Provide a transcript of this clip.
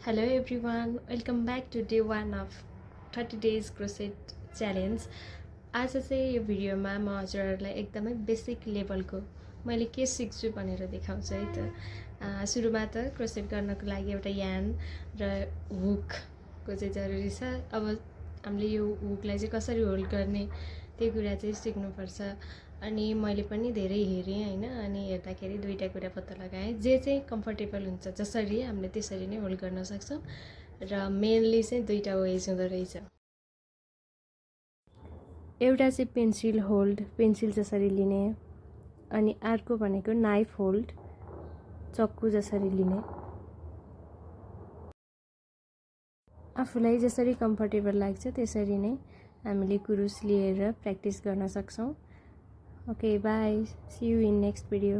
Hello everyone, welcome back to day 1 of 30 days crochet challenge. आज चाहिँ यो भिडियोमा म हजुरहरूलाई एकदमै बेसिक लेभलको मैले के सिक्छु भनेर देखाउँछु है त। सुरुमा त क्रोसेट गर्नको लागि एउटा यान र हुकको चाहिँ जरुरी छ। अब हामीले यो हुकलाई चाहिँ कसरी होल्ड गर्ने त्यो कुरा चाहिँ सिक्नुपर्छ। अनि मैले पनि धेरै हेरेँ हैन, अनि हेर्दाखेरि दुईटा कुरा पत्ता लगाएँ जे चाहिँ कम्फर्टेबल हुन्छ, जसरी हामीले त्यसरी नै होल्ड गर्न सक्छौँ र मेनली चाहिँ दुईटा वेज हुँदो रहेछ। एउटा चाहिँ पेन्सिल होल्ड, पेन्सिल जसरी लिने, अनि अर्को भनेको नाइफ होल्ड, चक्कु जसरी लिने। आफूलाई जसरी कम्फर्टेबल लाग्छ त्यसरी नै हामीले कुरुस लिएर प्र्याक्टिस गर्न सक्छौँ। Okay, bye. See you in next video.